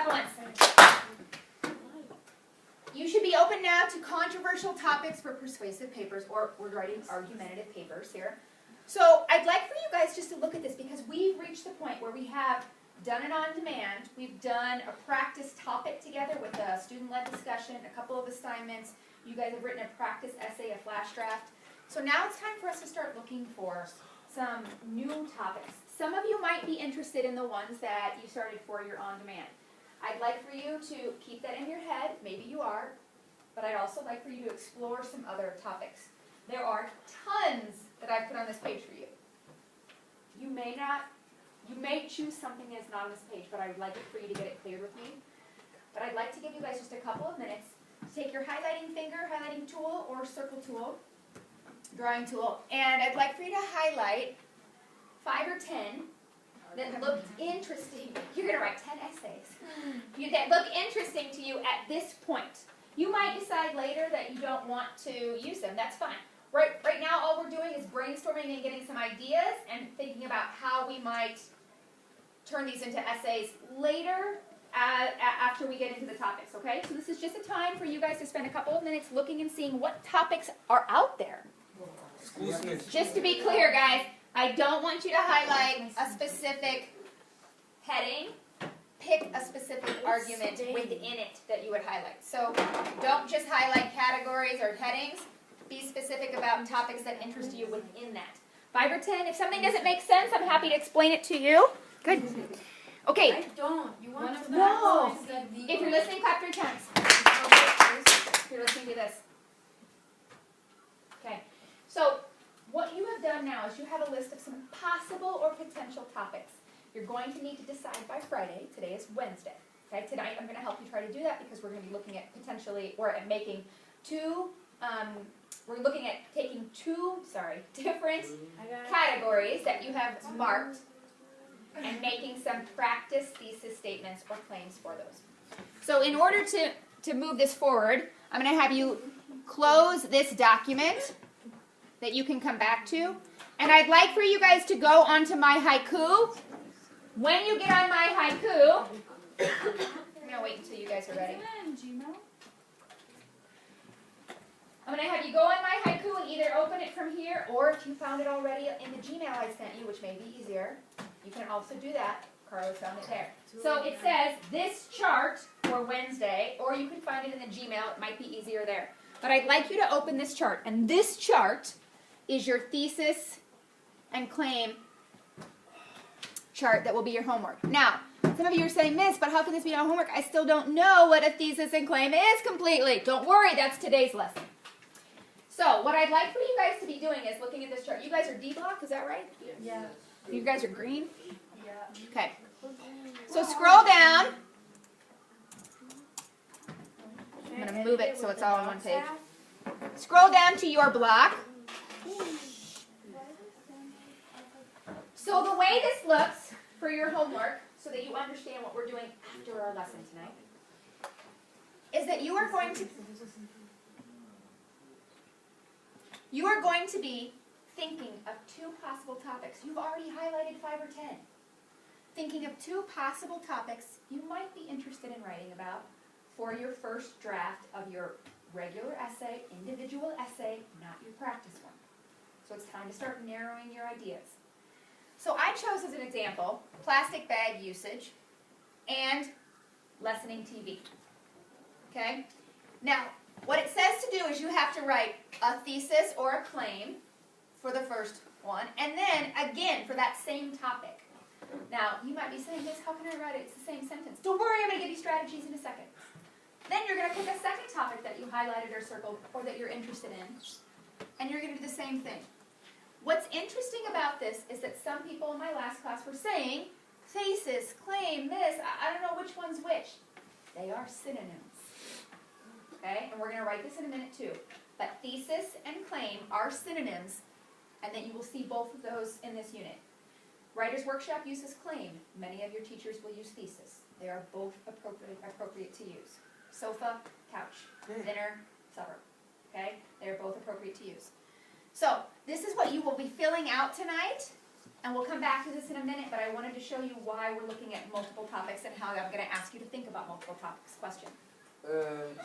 up once. You should be open now to controversial topics for persuasive papers, or we're writing argumentative papers here. So I'd like for you guys just to look at this, because we've reached the point where we have done it on demand. We've done a practice topic together with a student-led discussion, a couple of assignments. You guys have written a practice essay, a flash draft. So now it's time for us to start looking for some new topics. Some of you might be interested in the ones that you started for your on-demand. I'd like for you to keep that in your head. Maybe you are. But I'd also like for you to explore some other topics. There are tons that I've put on this page for you. You may choose something that's not on this page, but I would like it for you to get it cleared with me. But I'd like to give you guys just a couple of minutes to take your highlighting finger, highlighting tool, or circle tool, drawing tool, and I'd like for you to highlight 5 or 10 that looked interesting. You're going to write 10 essays that look interesting to you at this point. You might decide later that you don't want to use them. That's fine. Right now, all we're doing is brainstorming and getting some ideas and thinking about how we might turn these into essays later after we get into the topics, okay? So this is just a time for you guys to spend a couple of minutes looking and seeing what topics are out there. Just to be clear, guys, I don't want you to highlight a specific heading. Pick a specific argument within it that you would highlight. So don't just highlight categories or headings. Be specific about topics that interest you within that. 5 or 10. If something doesn't make sense, I'm happy to explain it to you. Good. Okay. I don't. You want to No. If you're listening, clap 3 times. If you're listening to this. Okay. So what you have done now is you have a list of some possible or potential topics. You're going to need to decide by Friday. Today is Wednesday. Okay. Tonight I'm going to help you try to do that, because we're going to be looking at potentially, or at making two. We're looking at taking different categories that you have marked and making some practice thesis statements or claims for those. So in order to move this forward, I'm going to have you close this document that you can come back to. And I'd like for you guys to go onto my haiku. When you get on my haiku, I'm going to wait until you guys are ready. I'm going to have you go on my haiku and either open it from here, or if you found it already in the Gmail I sent you, which may be easier, you can also do that. Carlos found it there. So it says, this chart for Wednesday, or you can find it in the Gmail. It might be easier there. But I'd like you to open this chart. And this chart is your thesis and claim chart that will be your homework. Now, some of you are saying, Miss, but how can this be our homework? I still don't know what a thesis and claim is completely. Don't worry, that's today's lesson. So what I'd like for you guys to be doing is looking at this chart. You guys are D block, is that right? Yeah. You guys are green? Yeah. Okay. So scroll down. I'm going to move it so it's all on one page. Scroll down to your block. So the way this looks for your homework, so that you understand what we're doing after our lesson tonight, is that you are going to be thinking of 2 possible topics. You've already highlighted 5 or 10. Thinking of 2 possible topics you might be interested in writing about for your first draft of your regular essay, individual essay, not your practice one. So it's time to start narrowing your ideas. So I chose as an example plastic bag usage and lessening TV. Okay? Now, what it says to do is you have to write a thesis or a claim for the first one, and then again for that same topic. Now, you might be saying, Miss, how can I write it? It's the same sentence. Don't worry, I'm going to give you strategies in a second. Then you're going to pick a second topic that you highlighted or circled or that you're interested in, and you're going to do the same thing. What's interesting about this is that some people in my last class were saying, thesis, claim, Miss, I don't know which one's which. They are synonyms. Okay, and we're going to write this in a minute too. But thesis and claim are synonyms, and then you will see both of those in this unit. Writer's Workshop uses claim. Many of your teachers will use thesis. They are both appropriate to use. Sofa, couch, dinner, supper. Okay, they are both appropriate to use. So this is what you will be filling out tonight. and we'll come back to this in a minute, but I wanted to show you why we're looking at multiple topics and how I'm going to ask you to think about multiple topics. Question?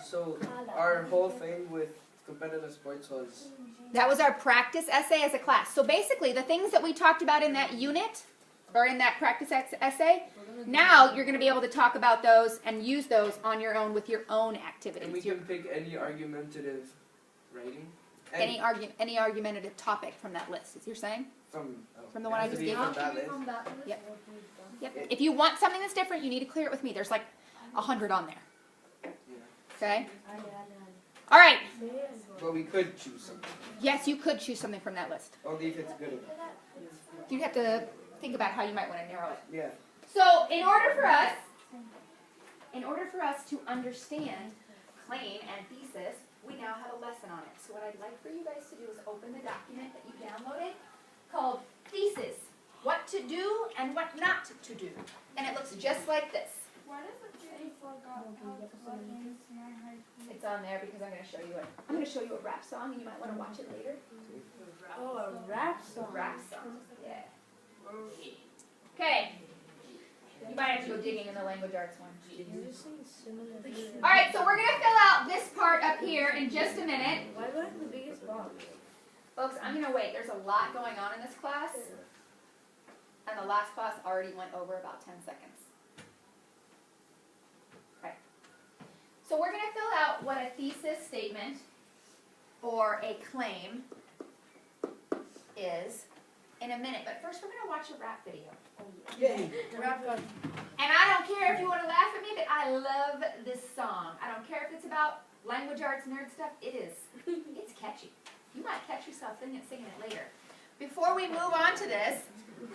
So our whole thing with competitive sports was... That was our practice essay as a class. So basically, the things that we talked about in that unit, or in that practice essay, now you're going to be able to talk about those and use those on your own with your own activities. And we can pick any argumentative writing? Any argumentative topic from that list, is you're saying? From the one I just gave you? From that list? Yep. If you want something that's different, you need to clear it with me. There's like 100 on there. Okay? All right. But we could choose something. Yes, you could choose something from that list. Only if it's good enough. You'd have to think about how you might want to narrow it. Yeah. So in order for us to understand claim and thesis, we now have a lesson on it. So what I'd like for you guys to do is open the document that you downloaded called Thesis, What to Do and What Not to Do. And it looks just like this. Why does it say forgot how to plug into my high school? It's on there because I'm going to show you a rap song, and you might want to watch it later. Oh, a rap song. A rap song, yeah. Okay. You might have to go digging in the language arts one. All right, so we're going to fill out this part up here in just a minute. Why was the biggest box? Folks, I'm going to wait. There's a lot going on in this class, and the last class already went over about 10 seconds. Okay. So we're going to fill out what a thesis statement or a claim is in a minute. But first, we're going to watch a rap video. Yay! Rap gun. And I don't care if you want to laugh at me, but I love this song. I don't care if it's about language arts, nerd stuff. It is. It's catchy. You might catch yourself singing it later. Before we move on to this,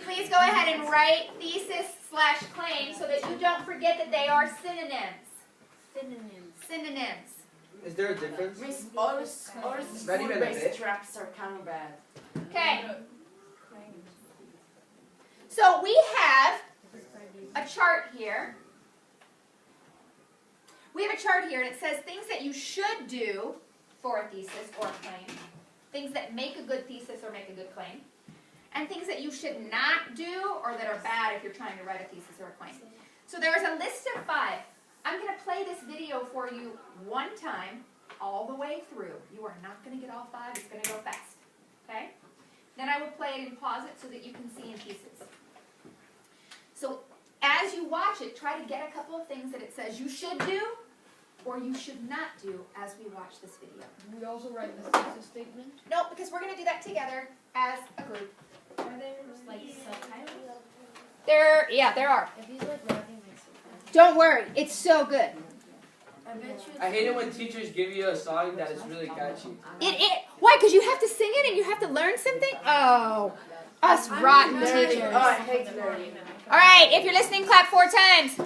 please go ahead and write thesis/claim so that you don't forget that they are synonyms. Synonyms. Is there a difference? Miss, all the Not even a bit. school-based traps are kind of bad. Okay. So we have a chart here. We have a chart here, and it says things that you should do for a thesis or a claim, things that make a good thesis or make a good claim, and things that you should not do or that are bad if you're trying to write a thesis or a claim. So there is a list of 5. I'm going to play this video for you one time all the way through. You are not going to get all 5. It's going to go fast. Okay? Then I will play it and pause it so that you can see in pieces. So as you watch it, try to get a couple of things that it says you should do or you should not do as we watch this video. We also write the thesis statement. Nope, because we're going to do that together as a group. Are there like subtitles? There are. If he's like rapping like subtitles. Don't worry, it's so good. I bet you. I hate it when teachers give you a song that is really catchy. Why? Because you have to sing it and you have to learn something? Oh, us rotten teachers. Oh, I hate nerdy. All right, if you're listening, clap 4 times.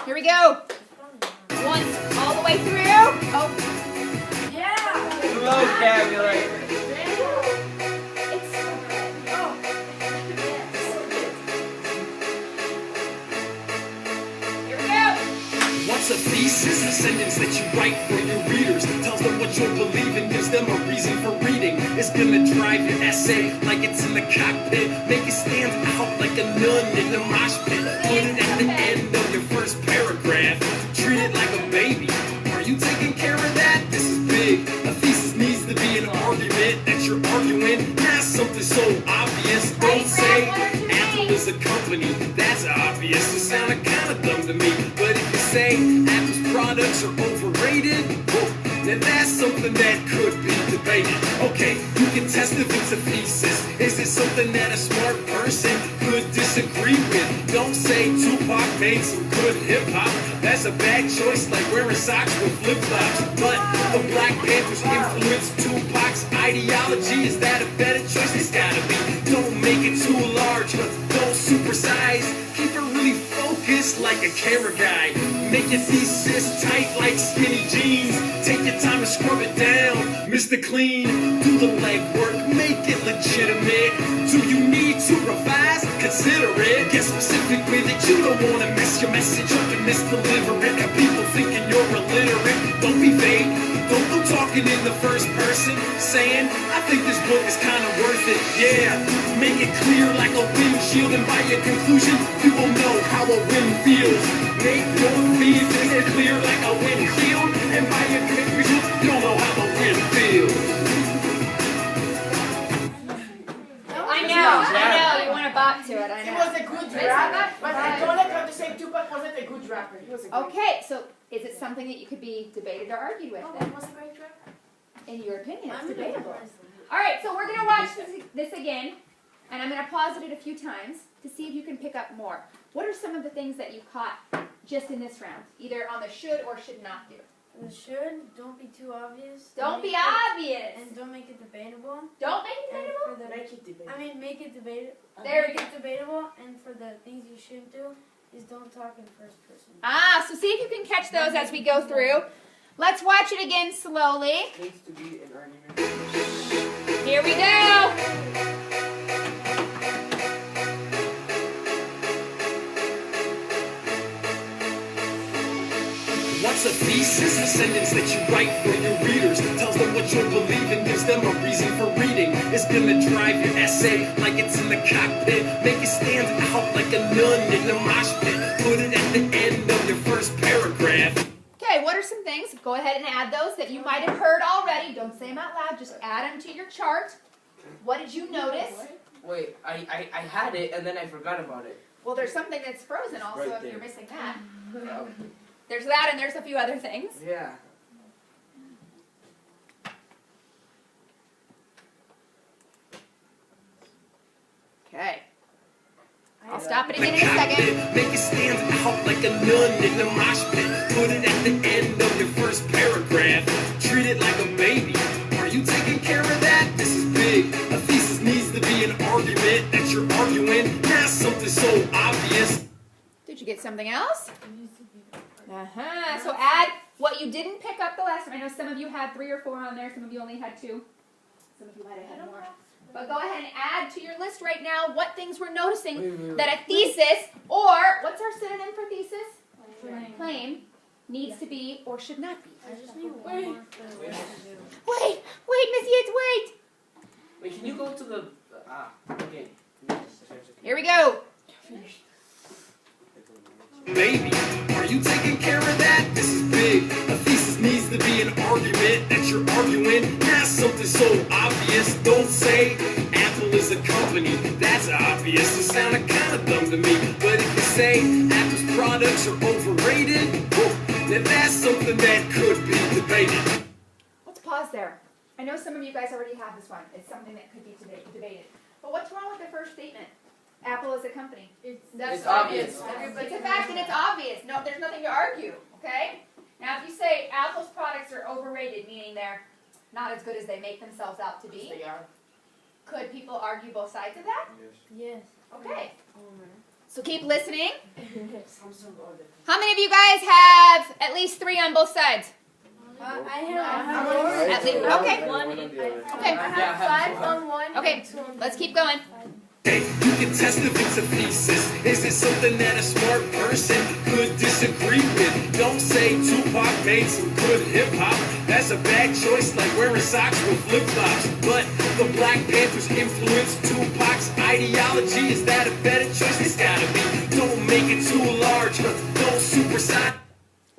Here we go. Once, all the way through. Oh. Yeah. Vocabulary. It's so good. Oh. Here we go. What's a thesis? A sentence that you write for your readers. Tells them what you'll believe and gives them a reason for reading. It's gonna drive your essay like it's in the cockpit. Make it stand out like a nun in the mosh pit. Put it at the end of your first paragraph. Treat it like a baby. Are you taking care of that? This is big. A thesis needs to be an argument that you're arguing. Not something so obvious. Don't say Apple is a company. That's obvious. It sounded kind of dumb to me. But if you say Apple's products are overrated, now that's something that could be debated. Okay, you can test if it's a thesis. Is it something that a smart person could disagree with? Don't say Tupac made some good hip-hop. That's a bad choice, like wearing socks with flip-flops. But the Black Panthers influenced Tupac's ideology. Is that a better choice? It's gotta be. Don't make it too large, but don't supersize. Keep it really focused like a camera guy. Make your thesis tight like skinny jeans. Take your time to scrub it down, Mr. Clean. Do the legwork, make it legitimate. Do you need to revise? Consider it. Get specific with it. You don't want to mess your message up and misdeliver it. Got people thinking you're illiterate. Don't be vague. Don't go talking in the first person, saying, I think this book is kind of worth it. Yeah, make it clear like a windshield, and by your conclusion, you will know how a wind feels. Make your thesis clear like a windshield, and by your conclusion, you'll know how the wind feels. I know, you want to bop to it, I He know. was a good rapper, but I don't have to say Tupac wasn't a good rapper. He was a good Okay, so is it something that you could be debated or argued with Oh, then? he was a great rapper. In your opinion, it's I'm debatable. impressed. Alright, so we're going to watch this again, and I'm going to pause it a few times to see if you can pick up more. What are some of the things that you caught just in this round, either on the should or should not do? The should, don't be too obvious. Don't be Make it- obvious. And don't make it debatable. Don't make it And debatable. for the, Make it debate. I mean, make it debatable. There we Make go. it debatable, and for the things you shouldn't do, is don't talk in first person. Ah, so see if you can catch those as we go through. Let's watch it again slowly. Needs to be an argument. Here we go. What's a thesis? A sentence that you write for your readers. Tells them what you'll believe and gives them a reason for reading. It's gonna drive your essay like it's in the cockpit. Make it stand out like a nun in the mosh pit. Put it at the end of your first paragraph. Okay, what are some things? Go ahead and add those that you might have heard already. Don't say them out loud, just add them to your chart. What did you notice? Wait, I had it and then I forgot about it. Well, there's something that's frozen also Right if there. you're missing that. Oh, There's that and there's a few other things. yeah. Okay. I'll I- stop it The again in a second. cockpit, make it stand out like a nun in the mosh pit. Put it at the end of your first paragraph. Treat it like a baby. Are you taking care of that? This is big. A thesis needs to be an argument that you're arguing, not something so obvious. Did you get something else? Uh-huh. So add what you didn't pick up the last time. I know some of you had 3 or 4 on there. Some of you only had 2. Some of you might have had more. But go ahead and add to your list right now what things we're noticing Wait. that a thesis, or what's our synonym for thesis? Claim. Claim, needs to be or should not be. I just need one more for the Wait. rest to do. Wait, Missy, it's wait. Wait, can you go to the okay. Here we go. Baby, are you taking care of that? This is big. A thesis needs to be an argument that you're arguing, not something so obvious. Don't say Apple is a company. That's obvious. It sounded kind of dumb to me. But if you say Apple's products are overrated, then that's something that could be debated. Let's pause there. I know some of you guys already have this one. It's something that could be debated. But what's wrong with the first statement? Apple is a company. It's obvious. It's a fact and it's obvious. No, there's nothing to argue, okay? Now, if you say Apple's products are overrated, meaning they're not as good as they make themselves out to be, They are. could people argue both sides of that? Yes. Okay. Oh, So keep listening. Samsung order. How many of you guys have at least 3 on both sides? I have have one. At least, okay. Okay. I have 5 on one. Okay, and 2 on let's keep going. Hey, you can test if it's a thesis. Is it something that a smart person could disagree with? Don't say Tupac made some good hip-hop. That's a bad choice, like wearing socks with flip-flops. But the Black Panthers influenced Tupac's ideology. Is that a better choice? It's gotta be. Don't make it too large. Don't supersize.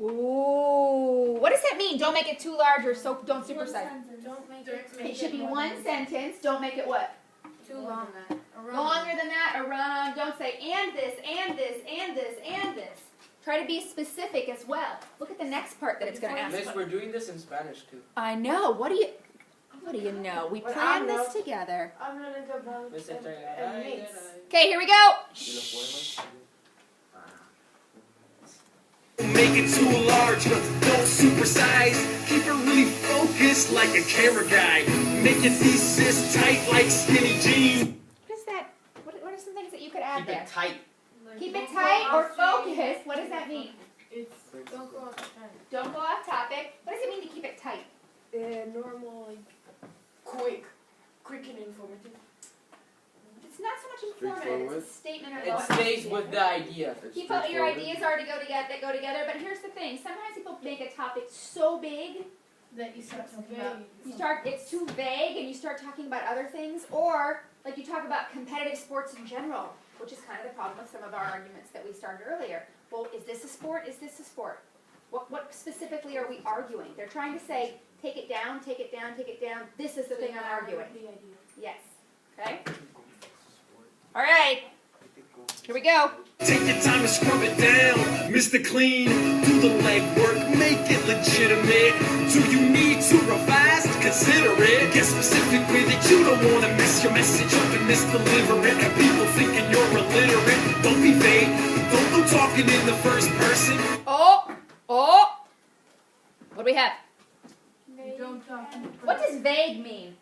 Ooh, what does that mean? Don't make it too large or so don't supersize. Don't make it It should be one sentence. Don't make it what? too long. Longer than that, around. Don't say and this, and this, and this, and this. Try to be specific as well. Look at the next part that it's going to ask. Miss, we're doing this in Spanish too. I know. What do you know? We Well, planned I know. this together. I'm learning about Miss, mates. Okay, here we go. Make it too large, don't supersize. Keep it really focused like a camera guy. Make your thesis tight like skinny jeans. What is that? What are some things that you could add Keep there? it tight. Keep it tight or focused. What does that mean? It's the idea. Your ideas are to go together, but here's the thing. Sometimes people make a topic so big That you start talking about. it's too vague and you start talking about other things, or like you talk about competitive sports in general, which is kind of the problem with some of our arguments that we started earlier. Well, is this a sport? Is this a sport? What specifically are we arguing? They're trying to say, take it down, take it down, take it down. This is the thing I'm arguing. Yes. Okay? All right. Here we go. Take your time and scrub it down, Mr. Clean. Do the legwork, make it legitimate. Do you need to revise? Consider it. Get specific with it. You don't want to mess your message up and misdeliver it. And people thinking you're illiterate. Don't be vague. Don't go talking in the first person. Oh. What do we have? Don't talk in What does vague mean?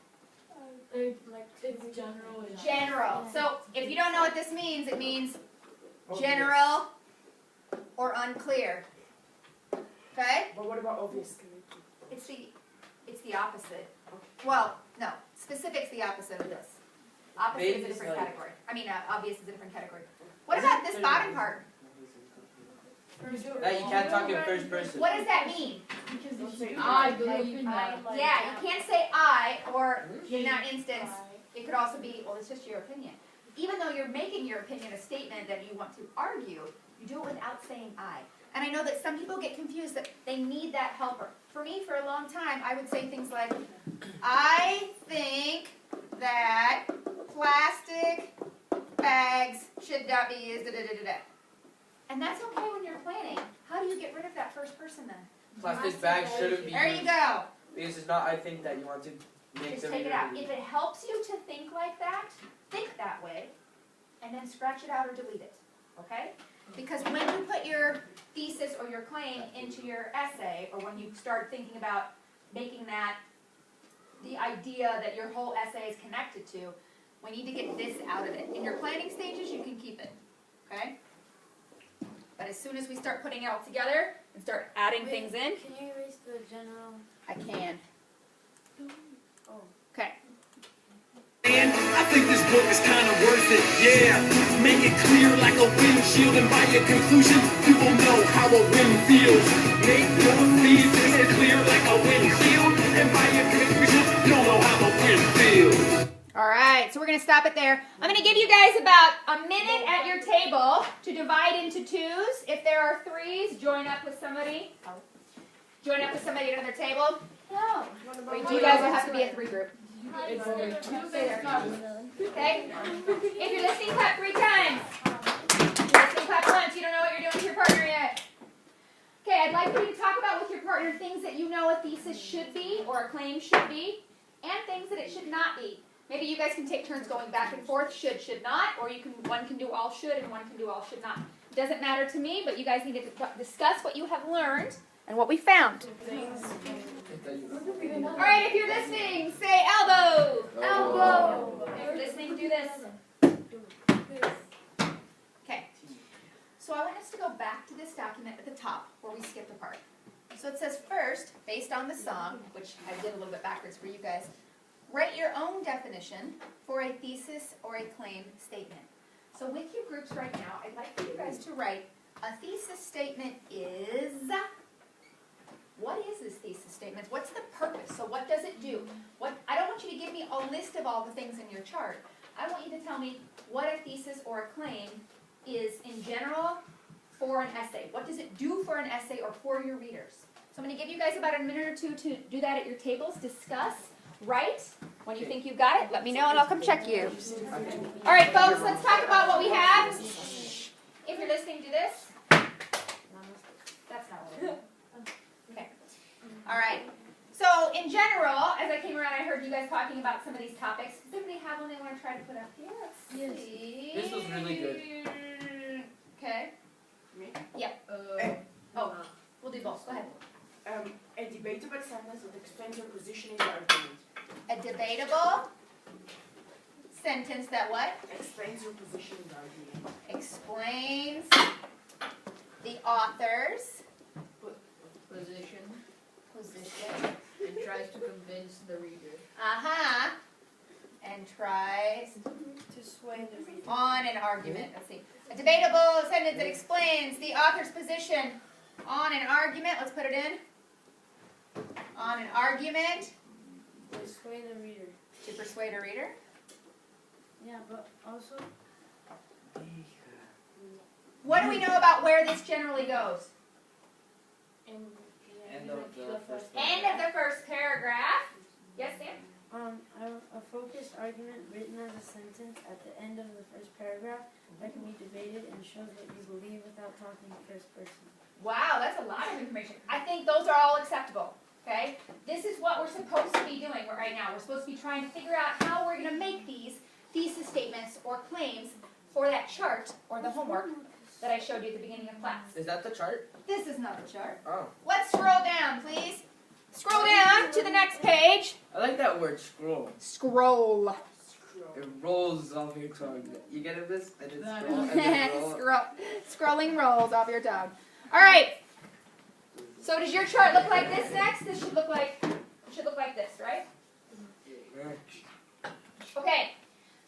like it's general. General. So if you don't know what this means, it means general or unclear. Okay? But what about obvious? It's the opposite. Well, no. Specific's the opposite of this. Opposite Vague is a is different like- category. Obvious is a different category. What about this bottom part? That you can't talk in first person. What does that mean? I believe that. Yeah, you can't say I, or in that instance, it could also be, well, it's just your opinion. Even though you're making your opinion a statement that you want to argue, you do it without saying I. And I know that some people get confused that they need that helper. For me, for a long time, I would say things like, I think that plastic bags should not be used, da-da-da-da-da. And that's okay when you're planning. How do you get rid of that first person then? Plastic bags shouldn't be There you used. go. Because it's not, I think, that you want to make Just them take it either out. be- If it helps you to think like that, think that way, and then scratch it out or delete it, okay? Because when you put your thesis or your claim into your essay, or when you start thinking about making that the idea that your whole essay is connected to, we need to get this out of it. In your planning stages, you can keep it, okay? But as soon as we start putting it all together and start adding things in, Can you erase the general? I can. Oh. Okay. And I think this book is kind of worth it, yeah. Make it clear like a windshield, and by your conclusion, you will know how a wind feels. Make your thesis clear like a windshield, and by your conclusion, you'll know how the wind feels. All right, so we're going to stop it there. I'm going to give you guys about a minute at your table to divide into twos. If there are threes, join up with somebody. Join up with somebody at another table. No. You guys will have to be a three group. Okay? If you're listening, clap 3 times. If you're listening, clap once. You don't know what you're doing with your partner yet. Okay, I'd like for you to talk about with your partner things that you know a thesis should be or a claim should be, and things that it should not be. Maybe you guys can take turns going back and forth, should not, or one can do all should and one can do all should not. It doesn't matter to me, but you guys need to discuss what you have learned and what we found. All right, if you're listening, say elbow. Elbow. If you're listening, do this. Okay. So I want us to go back to this document at the top where we skipped a part. So it says first, based on the song, which I did a little bit backwards for you guys, write your own definition for a thesis or a claim statement. So with your groups right now, I'd like for you guys to write a thesis statement is, what is this thesis statement? What's the purpose? So what does it do? I don't want you to give me a list of all the things in your chart. I want you to tell me what a thesis or a claim is in general for an essay. What does it do for an essay or for your readers? So I'm going to give you guys about a minute or two to do that at your tables, discuss. Right? When you think you've got it, let me know and I'll come check you. All right, folks, let's talk about what we have. If you're listening to this, that's not what it is. Okay. All right. So, in general, as I came around, I heard you guys talking about some of these topics. Does anybody have one they want to try to put up here? Let's see. This was really good. Okay. Me? Yep. Oh, We'll do both. Go ahead. a debatable sentence that explains your position in the argument. A debatable sentence that what? Explains your position in the argument. Explains the author's Position position. and tries to convince the reader. And tries To sway the reader. on an argument. Let's see. A debatable sentence that explains the author's position on an argument. Let's put it in. On an argument. Persuade the reader. To persuade a reader. Yeah, but also. What do we know about where this generally goes? End of the first End of the first paragraph. Yes, Sam? A focused argument written as a sentence at the end of the first paragraph that can be debated and shows what you believe without talking first person. Wow, that's a lot of information. I think those are all acceptable. Okay? This is what we're supposed to be doing right now. We're supposed to be trying to figure out how we're going to make these thesis statements or claims for that chart or the homework that I showed you at the beginning of class. Is that the chart? This is not a chart. Oh. Let's scroll down, please. Scroll down to the next page. I like that word, scroll. Scroll. It rolls off your tongue. You get it, miss? I did No, I scroll and then roll. Scrolling rolls off your tongue. All right. So does your chart look like this next? This should look like this, right? Okay.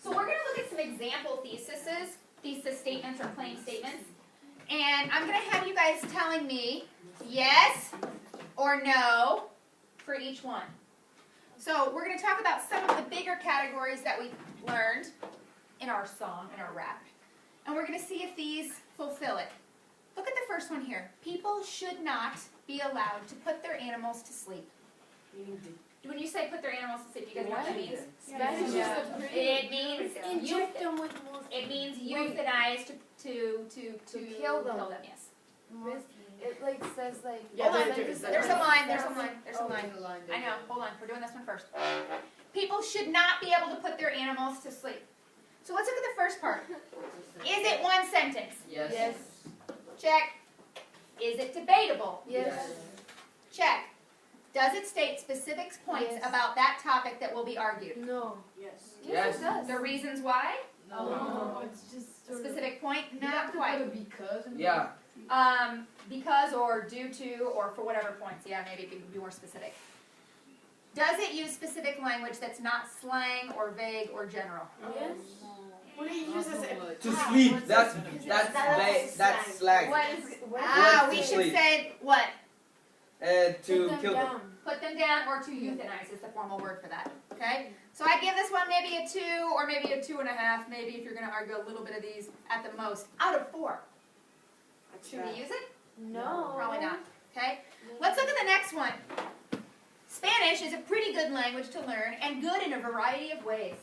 So we're going to look at some example thesis statements or claim statements. And I'm going to have you guys telling me yes or no for each one. So we're going to talk about some of the bigger categories that we've learned in our song, in our rap. And we're going to see if these fulfill it. Look at the first one here. People should not be allowed to put their animals to sleep. When you say put their animals to sleep, you guys know what that means? It means Inject them with more. it means euthanize to kill them. Yes. It like says like. Yeah, Hold on. there's There's a line. There's a Oh, line. There's a line. The line I know. Hold on. We're doing this one first. People should not be able to put their animals to sleep. So let's look at the first part. Is it one sentence? Yes. Yes. Check. Is it debatable? Yes. Check. Does it state specific points Yes. about that topic that will be argued? No. Yes. Yes. It does. The reasons why? No. It's just. A specific point? You Not have to quite. put a because. in Yeah. Because or due to or for whatever points. Yeah, maybe be more specific. Does it use specific language that's not slang or vague or general? Yes. What do you use as a To sleep. That's slang. What is? Ah, we to should sleep. say what? And to Put them kill them. down. Put them down or to euthanize is the formal word for that. Okay? So I give this one maybe a 2 or maybe a 2.5, maybe if you're going to argue a little bit of these at the most, out of 4. Should we use it? No. Probably not. Okay? Let's look at the next one. Spanish is a pretty good language to learn and good in a variety of ways.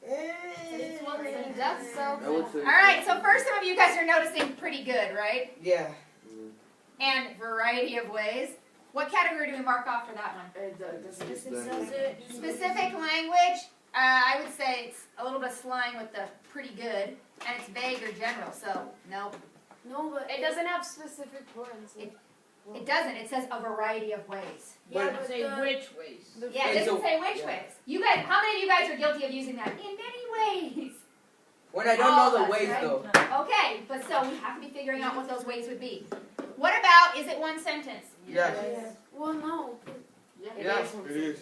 It's one that does so. I would say. All right, so first some of you guys are noticing pretty good, right? Yeah. And variety of ways. What category do we mark off for that one? Specific language, I would say it's a little bit of slang with the pretty good, and it's vague or general, so no. No, but It doesn't have specific points. It doesn't, it says a variety of ways. Yeah, But- but Say which ways. Yeah, it And doesn't so- say which yeah. ways. You guys, how many of you guys are guilty of using that? In many ways. When I don't All know of the us, ways right? though. Okay, but so we have to be figuring out what those ways would be. What about, is it one sentence? Yes. Yes. Well, no. 'cause- Yeah.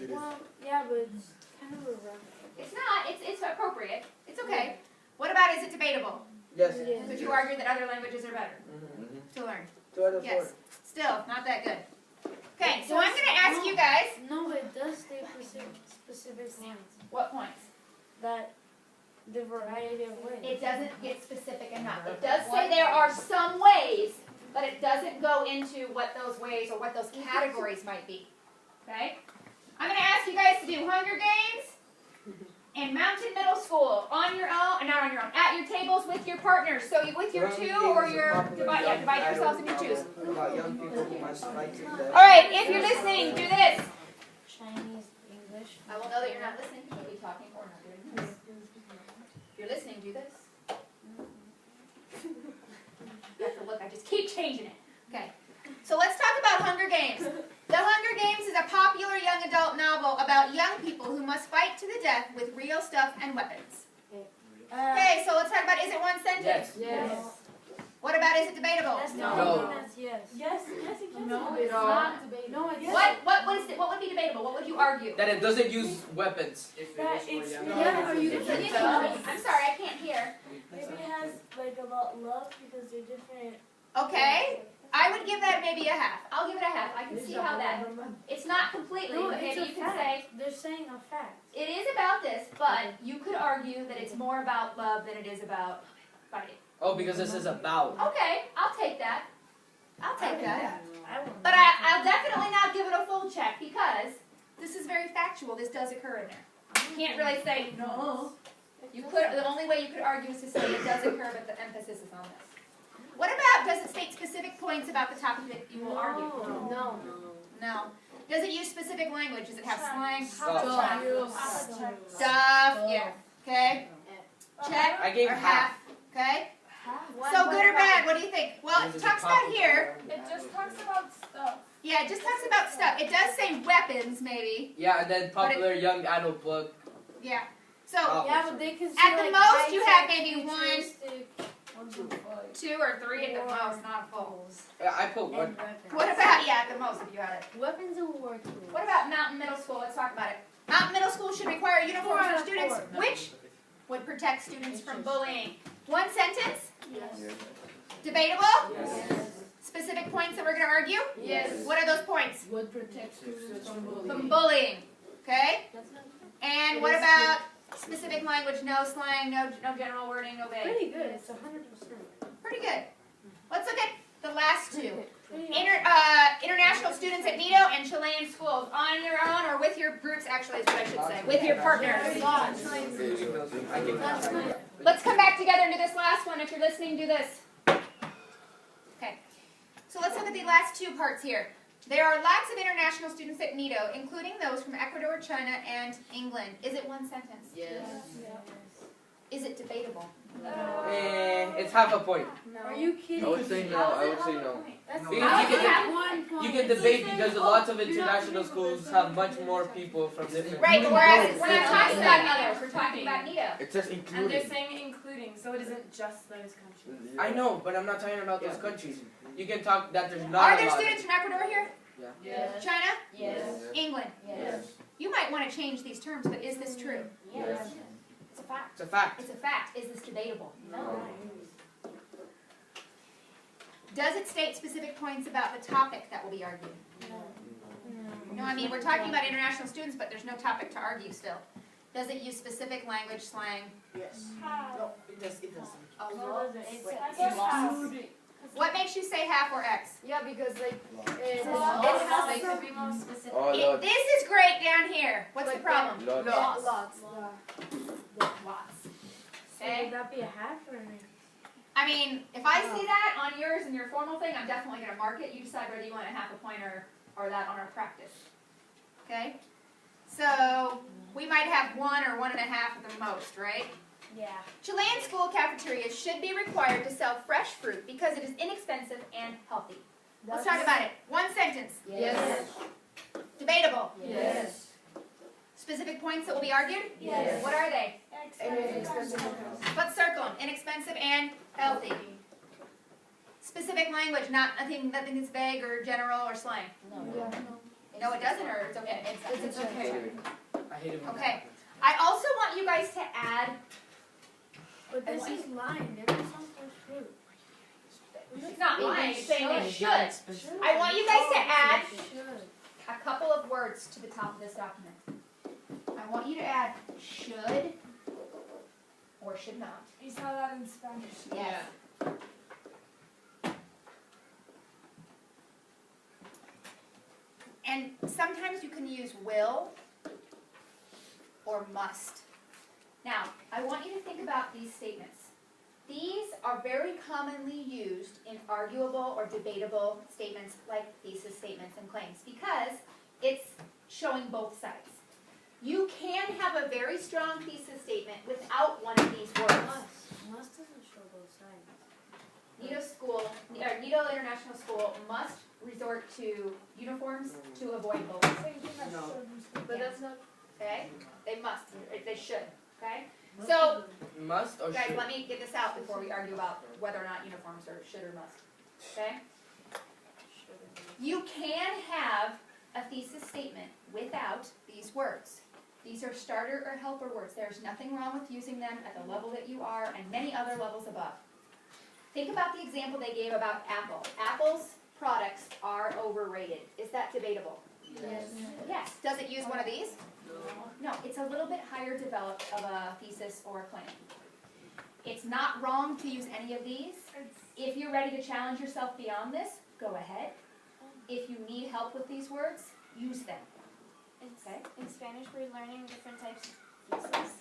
Well, yeah, but it's kind of a rough. It's not, it's appropriate. It's okay. What about, is it debatable? Yes. Yeah. Could you argue that other languages are better Mhm. to learn? 2 out of 4. Yes. Still, not that good. Okay, so I'm going to ask you guys, No, but it does state specific points. what points? That the variety of ways. It doesn't get specific enough. It does say there are some ways, but it doesn't go into what those ways or what those categories might be. Okay? I'm going to ask you guys to do Hunger Games and Mountain Middle School on your own, not on your own, at your tables with your partners. So you with your 2 or your, divide yourselves into 2s. About young people who must fight to death. All right, if you're listening, do this. Chinese, English. I will know that you're not listening because you'll be talking or not doing this. If you're listening, do this. You have to look, I just keep changing it. Okay, so let's talk about Hunger Games. The Hunger Games is a popular young adult novel about young people who must fight to the death with real stuff and weapons. Okay, so let's talk about, is it one sentence? Yes. Yes. What about, is it debatable? That's the No. only thing that's yes. Yes, it can. No, it's it all- not debatable. No, it's What would be debatable? What would you argue? That it doesn't use weapons. that it's Yeah, yeah. Are you? I'm sorry, I can't hear. If it has as like about love because they're different. Okay, I would give that maybe a half. I'll give it a half. I can see how that, it's not completely, No, but it's maybe a you can say, fact. They're saying a fact. it is about this, but you could argue that it's more about love than it is about fighting. Oh, because this is about. Okay, I'll take that. I'll take that. I won't. But I'll definitely not give it a full check because this is very factual. This does occur in there. You can't really say no. You could. The only way you could argue is to say it does occur, but the emphasis is on this. What about, does it state specific points about the topic that you will argue? No. No. Does it use specific language? Does it have slang? Stuff. Stuff. Yeah. Okay. Check. I gave or half. Okay. So good or bad? What do you think? Well, it talks about here. It just talks about stuff. Yeah, it just talks about stuff. It does say weapons, maybe. Yeah, and then popular young adult book. Yeah. So Oh. Yeah, but they can say At the like most, you have high-tech, maybe one, futuristic, 2 or 3 at the most, not full. Yeah, I put one. and weapons. What about, yeah, at the most if you had it. Weapons and war tools. What about Mountain Middle School? Let's talk about it. Mountain Middle School should require uniforms Four out for of students, four. which would protect students from bullying. One sentence? Yes. Debatable? Yes. Specific points that we're going to argue? Yes. What are those points? Would protect students from From bullying. bullying. Okay? That's not And what about specific language? No slang, no general wording, no vague. pretty good. It's 100%. Pretty good. Let's look at the last two. Pretty International students at NITO and Chilean schools. On your own or with your groups, actually, is what I should say. With your partners. I gave half. Let's come back together and do this last one. If you're listening, do this. Okay. So let's look at the last two parts here. There are lots of international students at NITO, including those from Ecuador, China, and England. Is it one sentence? Yes. Is it debatable? It's half a point. Are you kidding? I would say no. I would say no. That's Because How you is it can, half? 1 point. you can debate because lots of international schools have much more people from different. Right, but whereas we're not talking about others, we're talking about NITO. It says And including. they're saying including, so it isn't just those countries. I know, but I'm not talking about those countries. You can talk that there's not Are a there lot. students from Ecuador here? Yes. China? Yes. England? Yes. You might want to change these terms, but is this true? Yes. It's a fact. It's a fact. It's a fact. Is this debatable? No. Does it state specific points about the topic that will be argued? No. No, I mean, we're talking about international students, but there's no topic to argue still. Does it use specific language, slang? Yes. No, it doesn't. A No, lot. it's What makes you say half or X? Yeah, because like It's they could be more specific. Oh, Lord. This is great down here. What's the problem? Lord. Lots. Lots. Lots. So Okay? would that be a half or I mean, if I see that on yours and your formal thing, I'm definitely going to mark it. You decide whether you want a half a point or that on our practice. Okay? So, we might have 1 or 1.5 at the most, right? yeah? Chilean school cafeterias should be required to sell fresh fruit because it is inexpensive and healthy. Let's talk about it. One sentence. Yes. Debatable. Yes. Specific points that will be argued? Yes. What are they? Inexpensive. Let's circle them. Inexpensive and healthy. Specific language, nothing that's vague or general or slang. No, it doesn't, or it's okay? It's okay. I hate it when Okay. I also want you guys to add, But this is lying. There is some fruit. it's not lying, it's saying they should. Should. I want you guys to add Should. a couple of words to the top of this document. I want you to add should or should not. You saw that in Spanish. Yes. And sometimes you can use will or must. Now, I want you to think about these statements. These are very commonly used in arguable or debatable statements like thesis statements and claims because it's showing both sides. You can have a very strong thesis statement without one of these words. Must doesn't show both sides. NITO International School must resort to uniforms to avoid bullying. No. But that's not. Okay? They must. They should. Okay? So, Must or guys, should? let me get this out before we argue about whether or not uniforms are should or must. Okay? You can have a thesis statement without these words. These are starter or helper words. There's nothing wrong with using them at the level that you are and many other levels above. Think about the example they gave about Apple. Apple's products are overrated. Is that debatable? Yes. Yes. Does it use one of these? No. It's a little bit higher developed of a thesis or a claim. It's not wrong to use any of these. If you're ready to challenge yourself beyond this, go ahead. If you need help with these words, use them. Okay. In Spanish, we're learning different types of thesis,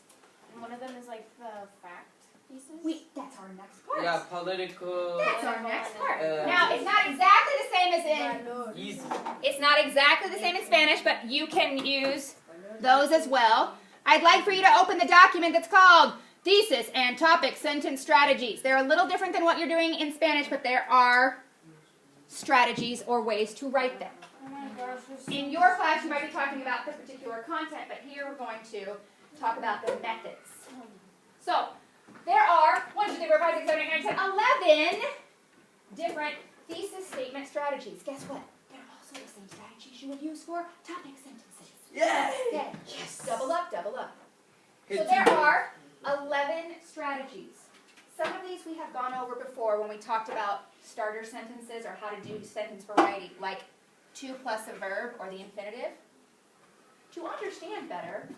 and one of them is like the fact thesis. Wait, that's our next part. Yeah, political. That's our next part. Uh, Now, it's not exactly the same as in, Easy. it's not exactly the same in Spanish, but you can use those as well. I'd like for you to open the document that's called Thesis and Topic Sentence Strategies. They're a little different than what you're doing in Spanish, but there are strategies or ways to write them. Oh my gosh, In your class, you might be talking about the particular content, but here we're going to talk about the methods. So, there are 1, 2, 3, 4, 5, 6, 7, 8, 9, 10, 11 different thesis statement strategies. Guess what? They're also the same strategies you would use for topic sentences. Yay! Okay. Yes. Double up, double up. So Hit there two. are 11 strategies. Some of these we have gone over before when we talked about starter sentences or how to do sentence variety, like to plus a verb or the infinitive. To understand better,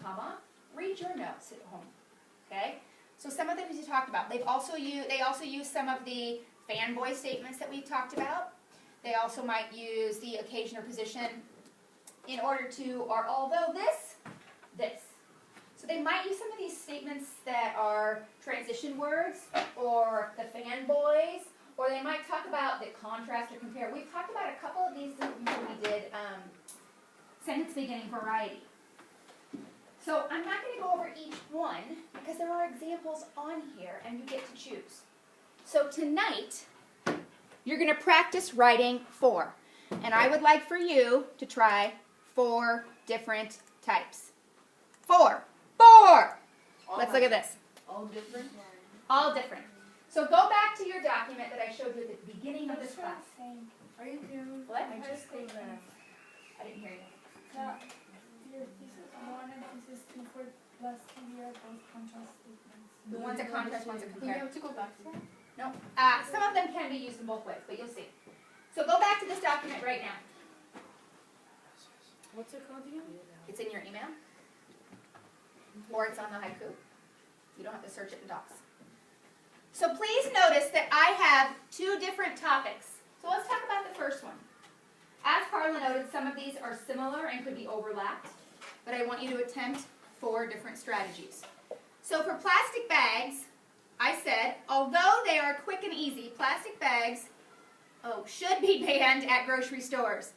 read your notes at home. Okay? So some of the things we talked about. They also use some of the fanboy statements that we've talked about. They also might use the occasion or position in order to, or although this. So they might use some of these statements that are transition words, or the fanboys, or they might talk about the contrast or compare. We've talked about a couple of these when we did sentence beginning variety. So I'm not going to go over each one because there are examples on here and you get to choose. So tonight, you're going to practice writing 4. And I would like for you to try 4 different types. 4. Let's look at this. All different? All different. So go back to your document that I showed you at the beginning of this class. Are you doing? What? I just think that I didn't hear you. your thesis 1 and thesis 2 for plus 2 are both contrast statements. One's a contrast, one's a Do we compare. have to go back to that? No. Some of them can be used in both ways, but you'll see. So go back to this document right now. What's it called again? It's in your email. Or it's on the haiku. You don't have to search it in docs. So please notice that I have 2 different topics. So let's talk about the first one. As Carla noted, some of these are similar and could be overlapped, but I want you to attempt 4 different strategies. So for plastic bags, I said, although they are quick and easy, plastic bags should be banned at grocery stores.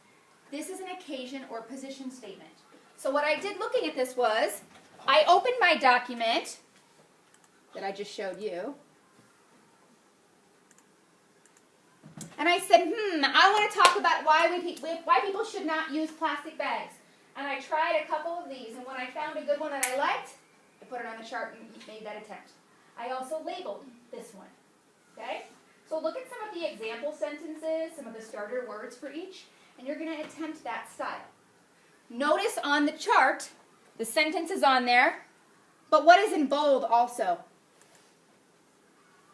This is an occasion or position statement. So what I did looking at this was, I opened my document that I just showed you, and I said, I want to talk about why people should not use plastic bags. And I tried a couple of these, and when I found a good one that I liked, I put it on the chart and made that attempt. I also labeled this one, okay? So look at some of the example sentences, some of the starter words for each, and you're going to attempt that style. Notice on the chart, the sentence is on there, but what is in bold also?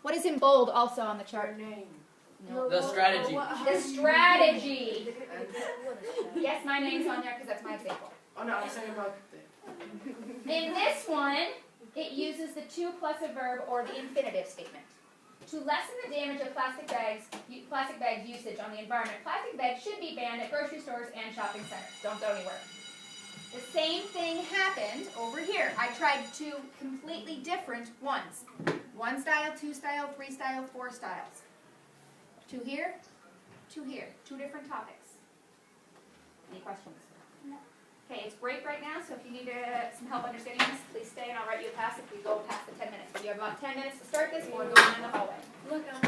What is in bold also on the chart? name. No. The strategy. The strategy. Yes, my name's on there because that's my example. Oh no, I was saying about the... In this one, it uses the to plus a verb or the infinitive statement. To lessen the damage of plastic bags usage on the environment, plastic bags should be banned at grocery stores and shopping centers. Don't go anywhere. The same thing happened over here. I tried 2 completely different ones. 1 style, 2 style, 3 style, 4 styles. 2 here, 2 here. 2 different topics. Any questions? No. Okay, it's break right now, so if you need some help understanding this, please stay and I'll write you a pass if we go past the 10 minutes. But you have about 10 minutes to start this, or we're going in the hallway. Look, I'm